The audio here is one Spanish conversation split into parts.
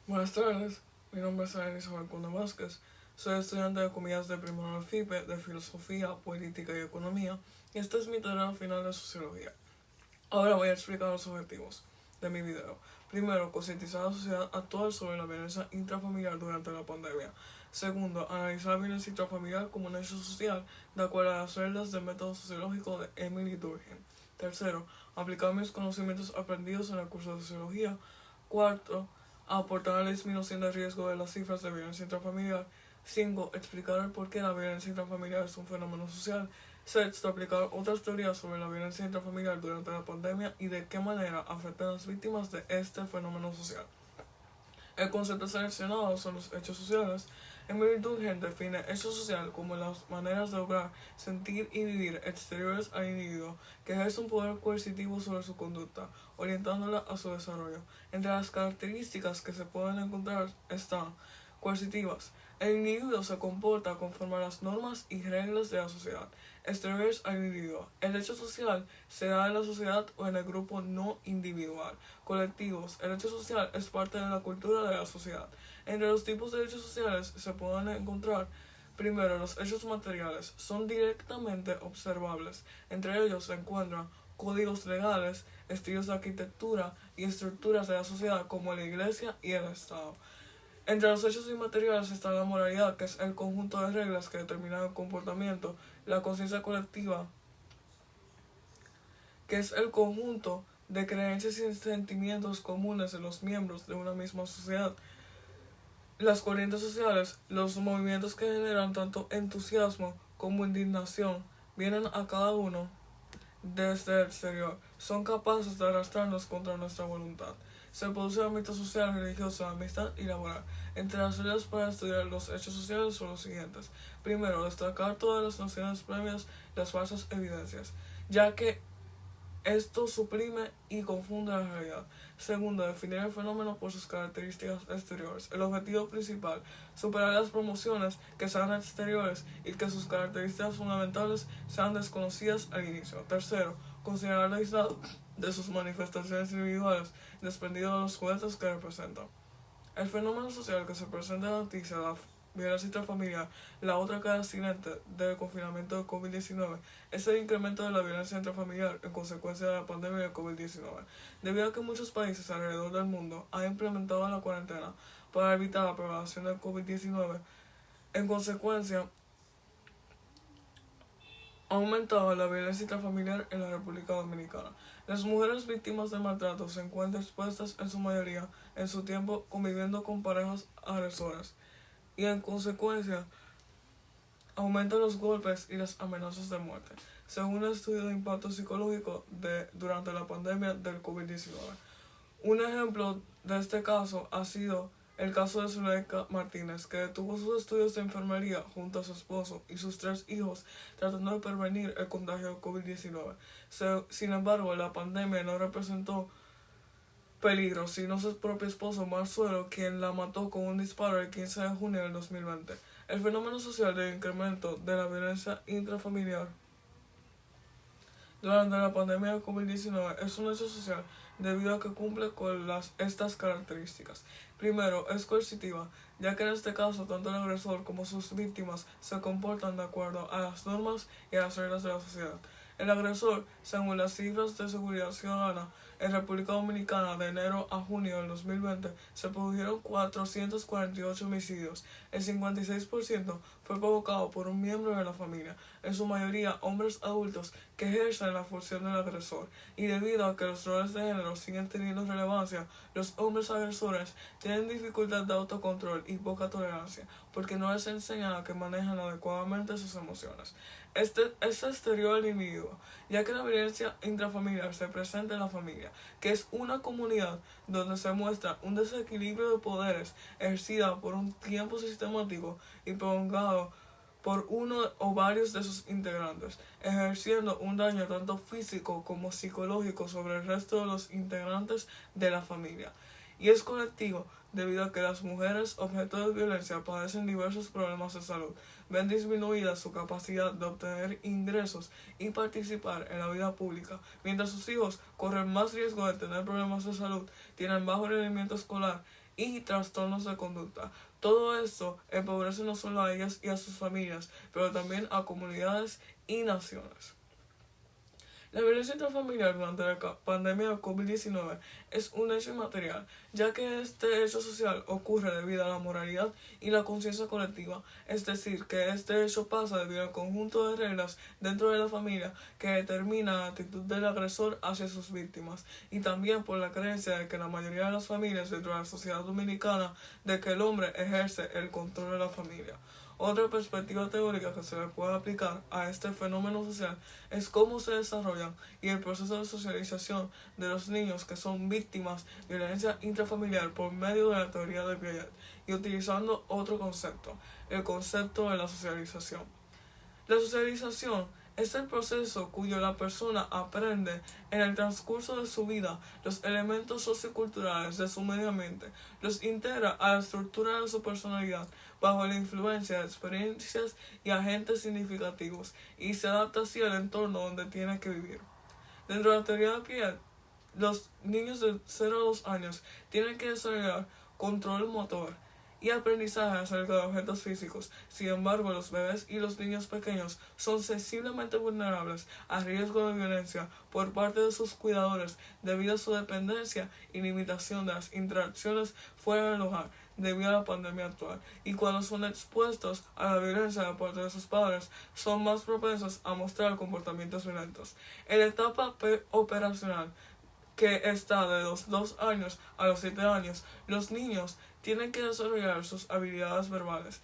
Buenas tardes, mi nombre es Ana Isabel Conde Vázquez, soy estudiante de comillas de primero del FIPE de Filosofía, Política y Economía y esta es mi tarea final de Sociología. Ahora voy a explicar los objetivos de mi video. Primero, concientizar a la sociedad actual sobre la violencia intrafamiliar durante la pandemia. Segundo, analizar la violencia intrafamiliar como un hecho social de acuerdo a las reglas del método sociológico de Emily Durkheim. Tercero, aplicar mis conocimientos aprendidos en el curso de Sociología. Cuarto, aportar a la disminución del riesgo de las cifras de violencia intrafamiliar. 5. Explicar el por qué la violencia intrafamiliar es un fenómeno social. Sexto, aplicar otras teorías sobre la violencia intrafamiliar durante la pandemia y de qué manera afecta a las víctimas de este fenómeno social. El concepto seleccionado son los hechos sociales. Emily Durkheim define hecho social como las maneras de obrar, sentir y vivir exteriores al individuo que ejerce un poder coercitivo sobre su conducta, orientándola a su desarrollo. Entre las características que se pueden encontrar están coercitivas. El individuo se comporta conforme a las normas y reglas de la sociedad. Exteriores al individuo. El hecho social se da en la sociedad o en el grupo no individual. Colectivos. El hecho social es parte de la cultura de la sociedad. Entre los tipos de hechos sociales se pueden encontrar primero los hechos materiales. Son directamente observables. Entre ellos se encuentran códigos legales, estilos de arquitectura y estructuras de la sociedad como la iglesia y el Estado. Entre los hechos inmateriales está la moralidad, que es el conjunto de reglas que determinan el comportamiento, la conciencia colectiva, que es el conjunto de creencias y sentimientos comunes de los miembros de una misma sociedad, las corrientes sociales, los movimientos que generan tanto entusiasmo como indignación, vienen a cada uno desde el exterior, son capaces de arrastrarnos contra nuestra voluntad. Se produce el ámbito social, religioso, amistad y laboral. Entre las reglas para estudiar los hechos sociales son los siguientes. Primero, destacar todas las nociones previas, las falsas evidencias, ya que esto suprime y confunde la realidad. Segundo, definir el fenómeno por sus características exteriores. El objetivo principal, superar las promociones que sean exteriores y que sus características fundamentales sean desconocidas al inicio. Tercero, considerar la isla de sus manifestaciones individuales, desprendido de los juguetes que representan. El fenómeno social que se presenta en la noticia, la violencia intrafamiliar, la otra cara accidente del confinamiento del COVID-19, es el incremento de la violencia intrafamiliar en consecuencia de la pandemia del COVID-19, debido a que muchos países alrededor del mundo han implementado la cuarentena para evitar la propagación del COVID-19. En consecuencia, ha aumentado la violencia intrafamiliar en la República Dominicana. Las mujeres víctimas de maltrato se encuentran expuestas en su mayoría en su tiempo conviviendo con parejas agresoras y en consecuencia aumentan los golpes y las amenazas de muerte, según un estudio de impacto psicológico durante la pandemia del COVID-19. Un ejemplo de este caso ha sido el caso de Zuleika Martínez, que detuvo sus estudios de enfermería junto a su esposo y sus 3 hijos tratando de prevenir el contagio del COVID-19. Sin embargo, la pandemia no representó peligro, sino su propio esposo Marzuelo, quien la mató con un disparo el 15 de junio del 2020. El fenómeno social del incremento de la violencia intrafamiliar durante la pandemia de COVID-19 es un hecho social debido a que cumple con estas características. Primero, es coercitiva, ya que en este caso tanto el agresor como sus víctimas se comportan de acuerdo a las normas y a las reglas de la sociedad. El agresor, según las cifras de seguridad ciudadana, en República Dominicana de enero a junio del 2020 se produjeron 448 homicidios. El 56% fue provocado por un miembro de la familia, en su mayoría hombres adultos que ejercen la función del agresor. Y debido a que los roles de género siguen teniendo relevancia, los hombres agresores tienen dificultad de autocontrol y poca tolerancia, porque no les enseñan a que manejan adecuadamente sus emociones. Este exterior al individuo, ya que la violencia intrafamiliar se presenta en la familia, que es una comunidad donde se muestra un desequilibrio de poderes ejercida por un tiempo sistemático y prolongado por uno o varios de sus integrantes, ejerciendo un daño tanto físico como psicológico sobre el resto de los integrantes de la familia. Y es colectivo debido a que las mujeres objeto de violencia padecen diversos problemas de salud, ven disminuida su capacidad de obtener ingresos y participar en la vida pública, mientras sus hijos corren más riesgo de tener problemas de salud, tienen bajo rendimiento escolar y trastornos de conducta. Todo esto empobrece no solo a ellas y a sus familias, pero también a comunidades y naciones. La violencia intrafamiliar durante la pandemia de COVID-19 es un hecho inmaterial, ya que este hecho social ocurre debido a la moralidad y la conciencia colectiva, es decir, que este hecho pasa debido al conjunto de reglas dentro de la familia que determina la actitud del agresor hacia sus víctimas, y también por la creencia de que la mayoría de las familias dentro de la sociedad dominicana de que el hombre ejerce el control de la familia. Otra perspectiva teórica que se le puede aplicar a este fenómeno social es cómo se desarrollan y el proceso de socialización de los niños que son víctimas de violencia intrafamiliar por medio de la teoría de Piaget y utilizando otro concepto, el concepto de la socialización. La socialización es el proceso cuyo la persona aprende en el transcurso de su vida los elementos socioculturales de su medio ambiente, los integra a la estructura de su personalidad bajo la influencia de experiencias y agentes significativos y se adapta así al entorno donde tiene que vivir. Dentro de la teoría de Piaget, los niños de 0 a 2 años tienen que desarrollar control motor y aprendizaje acerca de objetos físicos. Sin embargo, los bebés y los niños pequeños son sensiblemente vulnerables a riesgo de violencia por parte de sus cuidadores debido a su dependencia y limitación de las interacciones fuera del hogar debido a la pandemia actual, y cuando son expuestos a la violencia de parte de sus padres son más propensos a mostrar comportamientos violentos. En la etapa operacional, que está de los 2 años a los 7 años, los niños tienen que desarrollar sus habilidades verbales.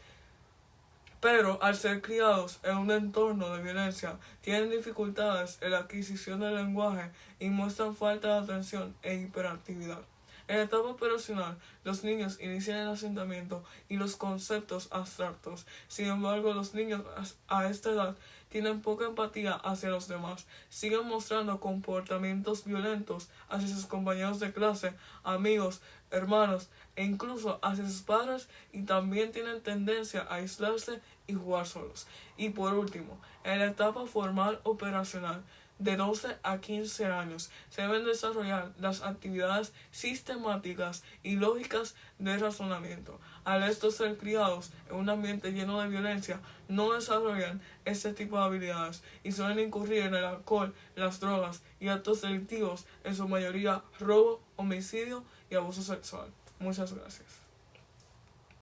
Pero al ser criados en un entorno de violencia, tienen dificultades en la adquisición del lenguaje y muestran falta de atención e hiperactividad. En la etapa operacional, los niños inician el asentamiento y los conceptos abstractos. Sin embargo, los niños a esta edad tienen poca empatía hacia los demás, siguen mostrando comportamientos violentos hacia sus compañeros de clase, amigos, hermanos e incluso hacia sus padres, y también tienen tendencia a aislarse y jugar solos. Y por último, en la etapa formal operacional, de 12 a 15 años, se deben desarrollar las actividades sistemáticas y lógicas de razonamiento. Al estos ser criados en un ambiente lleno de violencia, no desarrollan este tipo de habilidades y suelen incurrir en el alcohol, las drogas y actos delictivos, en su mayoría robo, homicidio y abuso sexual. Muchas gracias.